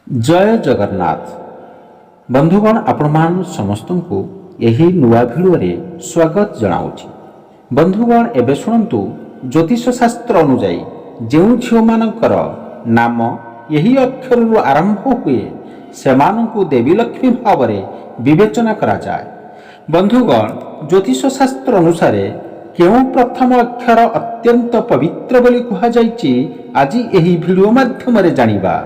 जय जगन्नाथ बंधुगण आपण समस्त को यही नुआ भिडियो स्वागत जनाऊँगी। बंधुगण एबे शुणु ज्योतिष शास्त्र अनुजाई जो झील मानकर नाम यही अक्षर आरंभ हुए से देवी लक्ष्मी भाव विवेचना करा जाए। बंधुगण ज्योतिष शास्त्र अनुसार क्यों प्रथम अक्षर अत्यंत पवित्र बोली कहुई आज यही भिडियो माध्यम जानिबा।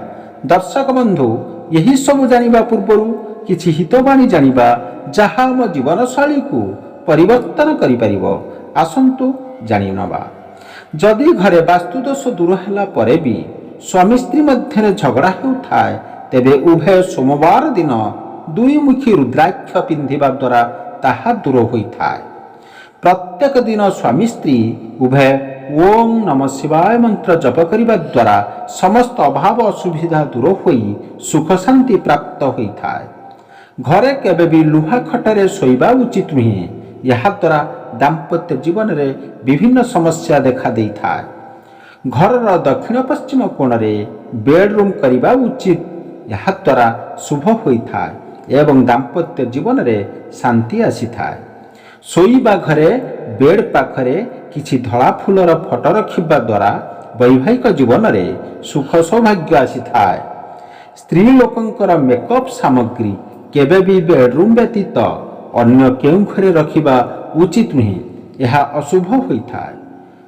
दर्शक बंधु यही सब जानिबा पूर्व किछि हितवाणी जानिबा जहा आम जीवन शैली को परिवर्तन करि परिबो। आसंतु जानि नबा। जदि घरे वास्तुदोष दूर होला परे भी स्वामी स्त्री मध्य झगड़ा हेउथाय तेबे उभय सोमवार दिन दुईमुखी रुद्राक्ष पिंधिबा द्वारा ताहा दूर होइथाय। प्रत्येक दिन स्वामी स्त्री उभय ओम नमः शिवाय मंत्र जप करिबा द्वारा समस्त अभाव असुविधा दूर होई सुख शांति प्राप्त होइथाय। घरे केबे भी लुहा खटरे सोइबा उचित नुहे। यहा द्वारा दाम्पत्य जीवन रे विभिन्न समस्या देखा देइथाय। घरर दक्षिण पश्चिम कोण रे बेडरूम करिबा उचित। यहा द्वारा शुभ होइथाय एवं दाम्पत्य जीवन रे शांति आसीथाय। सोइबा घरे बेड पाखरे किछि धला फूलर फटो रखिबा द्वारा वैवाहिक जीवन रे सुख सौभाग्य आसीथाय। स्त्री लोकंकर मेकअप सामग्री केबे भी बेडरूम व्यतीत अन्य केउ घरे रखिबा उचित नुहे। यह अशुभ होइथाय।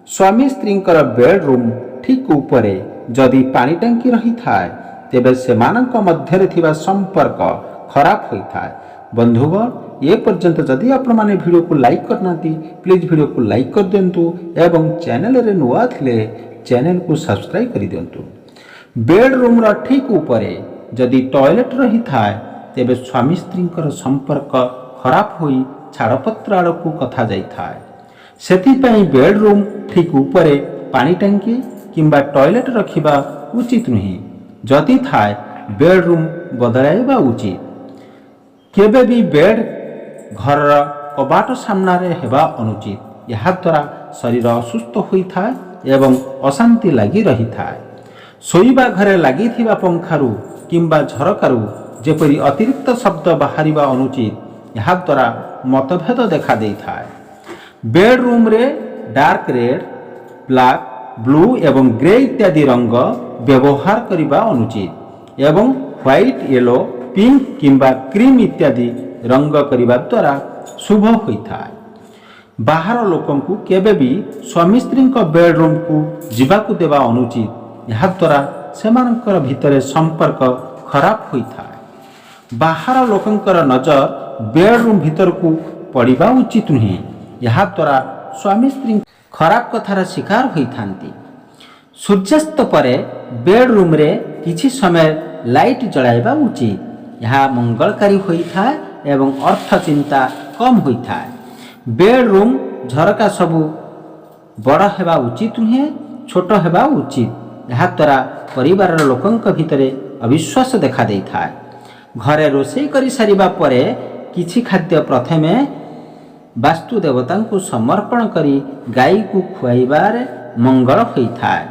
स्वामी स्त्रींकर बेडरूम ठीक उपरे जदि पानी टांकी रही थाए तेबे सेमानक मध्यरे थिबा संपर्क खराब होइथाय। बंधुगण ये पर्यंत जदि आपण माने वीडियो को लाइक करना प्लीज वीडियो को लाइक कर दिंतु एवं चैनल रे नुआ थिले चैनल को सब्सक्राइब कर दिंतु। बेडरूम रा ठीक उपरे जदि टॉयलेट रही थाए तेबे स्वामी स्त्रींकर संपर्क खराब होई छाड़पत्र आड़कू कथा जाई थाए। सेथिपई बेडरूम ठीक उपरे पानी टांकी किंबा टॉयलेट रखिबा उचित नुहे। जदि थाए बेडरूम बदलाइबा उचित। केबे भी बेड घर कबाट सामने हेबा अनुचित। यह द्वारा शरीर असुस्थ होइथाय एवं अशांति लगी रही थाए। सोइबा घरे लगी थिबा पंखारू किंबा झरकारु जेपरि अतिरिक्त शब्द बाहरिबा अनुचित। यह द्वारा मतभेद देखा देइथाय। बेडरूम रे डार्क रेड ब्लैक ब्लू एवं ग्रे इत्यादि रंग व्यवहार करिबा अनुचित एवं व्हाइट येलो पिंक किंबा क्रीम इत्यादि रंग करिबा द्वारा शुभ होइथाय। बाहर लोकन को केबे भी स्वामी स्त्री बेडरूम को जीवाकू देवा अनुचित। यह द्वारा सेमानकर भितरे संपर्क खराब होइथाय। बाहर लोकंकर नजर बेडरूम भीतर को पड़िबा उचित नुहे। यह द्वारा स्वामी स्त्री खराब कथार शिकार होइथांती। सूर्यास्त परे बेडरूम रे किछि समय लाइट जलाइबा उचित। यह मंगलकारी होइथाय एवं अर्थ चिंता कम होइथाय। बेडरूम झरका सबु बड़ हेबा उचित नुहे छोट हेबा उचित। यह द्वारा परिवार लोकंक भितरे अविश्वास देखा देइथाय। घरे रोषेई करि सारिबा परे किछि खाद्य प्रथमे वास्तु देवता को समर्पण करी गाई को खुआइबारे मंगल होइथाय।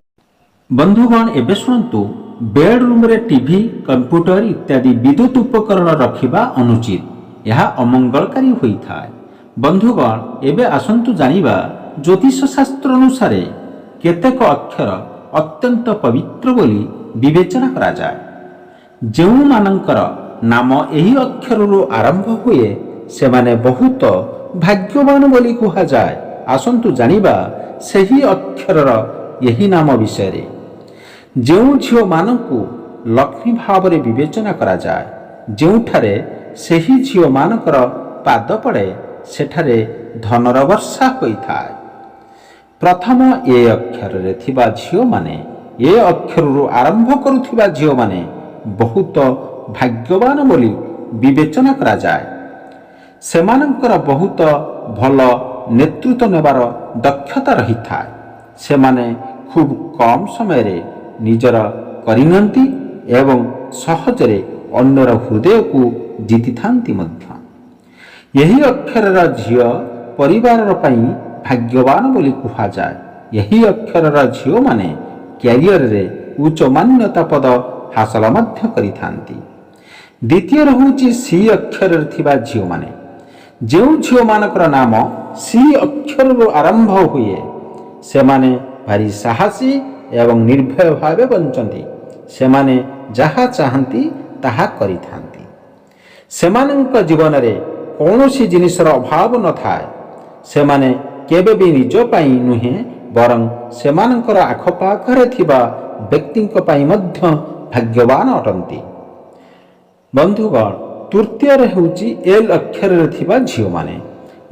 बंधुगण एबे शुणु बेडरूम रे टीवी कंप्यूटर इत्यादि विद्युत उपकरण रखिबा अनुचित। यह अमंगलकारी होइथाय। बंधुगण एबे आसंतु जानिबा ज्योतिष शास्त्र अनुसार केतेक अक्षर अत्यंत पवित्र बोली विवेचना करा जाय। जो मानकर नाम एही अक्षररू आरंभ हुए से माने बहुत भाग्यवान बोली कहा जाए। आसंतु जानिबा सही अक्षरर यही नाम विषय। जो झील मानकू लक्ष्मी भाव रे विवेचना करा जाए जोठारे सही झील मानकर पाद पड़े सेठारे धनर वर्षा होइथाय। प्रथम ए अक्षर रे थिबा झील माने ए अक्षररू आरंभ करुथिबा झील माने बहुत भाग्यवान बोली विवेचना करा जाए। सेमानंकर बहुत भल नेतृत्व नेबार दक्षता रही थाए। सेमाने खूब कम समय रे निजर करिनंती एवं सहजरे अन्यर हृदय को जीति थांती मध्य। यही अक्षरर झील परिवार पई भाग्यवान बोली कहा जाए। यही अक्षरर झील माने कैरियर रे उच्च मान्यता पद ହାସଲ ମଧ୍ୟ କରିଥାନ୍ତି। ଦ୍ୱିତୀୟରେ ହେଉଛି ସି ଅକ୍ଷରରେ ଥିବା ଝିଅମାନେ। ଯେଉଁ ଝିଅମାନଙ୍କର ନାମ ସି ଅକ୍ଷରରୁ ଆରମ୍ଭ ହୁଏ ସେମାନେ ଭାରି ସାହସୀ ଏବଂ ନିର୍ଭୟ ଭାବେ ବଞ୍ଚନ୍ତି। ସେମାନେ ଯାହା ଚାହାନ୍ତି ତାହା କରିଥାନ୍ତି। ସେମାନଙ୍କ ଜୀବନରେ କୌଣସି ଜିନିଷର ଅଭାବ ନଥାଏ। ସେମାନେ କେବେ ବି ନିଜ ପାଇଁ ନୁହେଁ ବରଂ ସେମାନଙ୍କର ଆଖପାଖରେ ଥିବା ବ୍ୟକ୍ତିଙ୍କ ପାଇଁ ମଧ୍ୟ ଭାଗ୍ୟବାନ ଅଟନ୍ତି। ବନ୍ଧୁଗଣ, ତୃତୀୟରେ ହେଉଛି ଏଲ୍ ଅକ୍ଷରରେ ଥିବା ଝିଅମାନେ।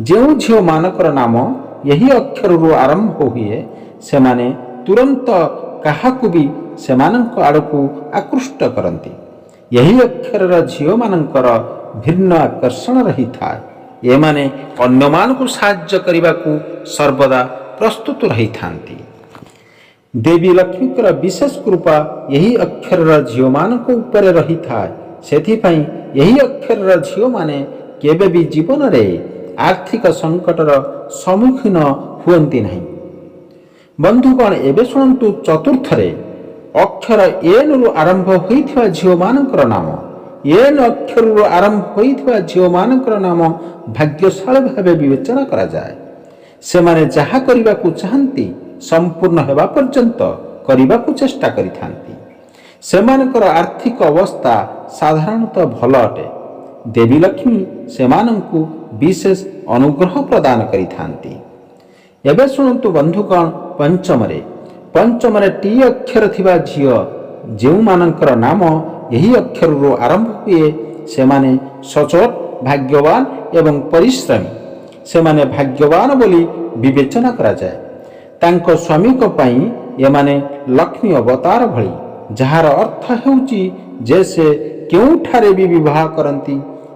ଯେଉଁ ଝିଅମାନଙ୍କର ନାମ ଏହି ଅକ୍ଷରରୁ ଆରମ୍ଭ ହୁଏ ସେମାନେ ତୁରନ୍ତ କାହାକୁ ବି ସେମାନଙ୍କ ଆଡ଼କୁ ଆକୃଷ୍ଟ କରନ୍ତି। ଏହି ଅକ୍ଷରର ଝିଅମାନଙ୍କର ଭିନ୍ନ ଆକର୍ଷଣ ରହିଥାଏ। ଏମାନେ ଅନ୍ୟମାନଙ୍କୁ ସାହାଯ୍ୟ କରିବାକୁ ସର୍ବଦା ପ୍ରସ୍ତୁତ ରହିଥାନ୍ତି। ଦେବୀ ଲକ୍ଷ୍ମୀଙ୍କର ବିଶେଷ କୃପା ଏହି ଅକ୍ଷରର ଝିଅମାନଙ୍କ ଉପରେ ରହିଥାଏ। ସେଥିପାଇଁ ଏହି ଅକ୍ଷରର ଝିଅମାନେ କେବେ ବି ଜୀବନରେ ଆର୍ଥିକ ସଙ୍କଟର ସମ୍ମୁଖୀନ ହୁଅନ୍ତି ନାହିଁ। ବନ୍ଧୁଗଣ, ଏବେ ଶୁଣନ୍ତୁ ଚତୁର୍ଥରେ ଅକ୍ଷର ଏନ୍ରୁ ଆରମ୍ଭ ହୋଇଥିବା ଝିଅମାନଙ୍କର ନାମ। ଏନ୍ ଅକ୍ଷରରୁ ଆରମ୍ଭ ହୋଇଥିବା ଝିଅମାନଙ୍କର ନାମ ଭାଗ୍ୟଶାଳୀ ଭାବେ ବିବେଚନା କରାଯାଏ। ସେମାନେ ଯାହା କରିବାକୁ ଚାହାନ୍ତି ସମ୍ପୂର୍ଣ୍ଣ ହେବା ପର୍ଯ୍ୟନ୍ତ କରିବାକୁ ଚେଷ୍ଟା କରିଥାନ୍ତି। ସେମାନଙ୍କର ଆର୍ଥିକ ଅବସ୍ଥା ସାଧାରଣତଃ ଭଲ ଅଟେ। ଦେବୀ ଲକ୍ଷ୍ମୀ ସେମାନଙ୍କୁ ବିଶେଷ ଅନୁଗ୍ରହ ପ୍ରଦାନ କରିଥାନ୍ତି। ଏବେ ଶୁଣନ୍ତୁ ବନ୍ଧୁଗଣ, ପଞ୍ଚମରେ ଟି ଅକ୍ଷର ଥିବା ଝିଅ ଯେଉଁମାନଙ୍କର ନାମ ଏହି ଅକ୍ଷରରୁ ଆରମ୍ଭ ହୁଏ ସେମାନେ ସଚୋଟ, ଭାଗ୍ୟବାନ ଏବଂ ପରିଶ୍ରମୀ। ସେମାନେ ଭାଗ୍ୟବାନ ବୋଲି ବିବେଚନା କରାଯାଏ। ତାଙ୍କ ସ୍ୱାମୀଙ୍କ ପାଇଁ ଏମାନେ ଲକ୍ଷ୍ମୀ ଅବତାର ଭଳି, ଯାହାର ଅର୍ଥ ହେଉଛି ଯେ ସେ କେଉଁଠାରେ ବି ବିବାହ କରନ୍ତି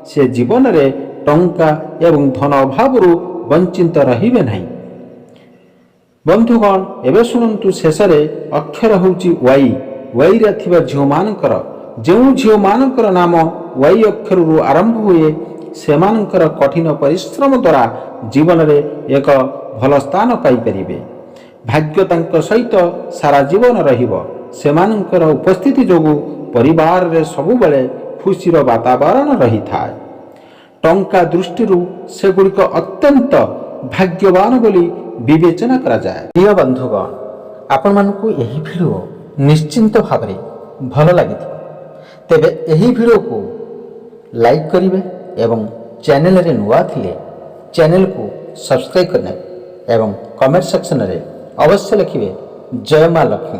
ସେ ଜୀବନରେ ଟଙ୍କା ଏବଂ ଧନ ଅଭାବରୁ ବଞ୍ଚିତ ରହିବେ ନାହିଁ। ବନ୍ଧୁଗଣ, ଏବେ ଶୁଣନ୍ତୁ ଶେଷରେ ଅକ୍ଷର ହେଉଛି ୱାଇରେ ଥିବା ଝିଅମାନଙ୍କର। ଯେଉଁ ଝିଅମାନଙ୍କର ନାମ ୱାଇ ଅକ୍ଷରରୁ ଆରମ୍ଭ ହୁଏ ସେମାନଙ୍କର କଠିନ ପରିଶ୍ରମ ଦ୍ୱାରା ଜୀବନରେ ଏକ ଭଲ ସ୍ଥାନ ପାଇପାରିବେ। ଭାଗ୍ୟ ତାଙ୍କ ସହିତ ସାରା ଜୀବନ ରହିବ। ସେମାନଙ୍କର ଉପସ୍ଥିତି ଯୋଗୁଁ ପରିବାରରେ ସବୁବେଳେ ଖୁସିର ବାତାବରଣ ରହିଥାଏ। ଟଙ୍କା ଦୃଷ୍ଟିରୁ ସେଗୁଡ଼ିକ ଅତ୍ୟନ୍ତ ଭାଗ୍ୟବାନ ବୋଲି ବିବେଚନା କରାଯାଏ। ପ୍ରିୟ ବନ୍ଧୁଗଣ, ଆପଣମାନଙ୍କୁ ଏହି ଭିଡ଼ିଓ ନିଶ୍ଚିନ୍ତ ଭାବରେ ଭଲ ଲାଗିଥିବ। ତେବେ ଏହି ଭିଡ଼ିଓକୁ ଲାଇକ୍ କରିବେ ଏବଂ ଚ୍ୟାନେଲରେ ନୂଆ ଥିଲେ ଚ୍ୟାନେଲକୁ ସବସ୍କ୍ରାଇବ୍ କରିନେବେ ଏବଂ କମେଣ୍ଟ ସେକ୍ସନରେ ଅବଶ୍ୟ ଲେଖିବେ ଜୟ ମା ଲକ୍ଷ୍ମୀ।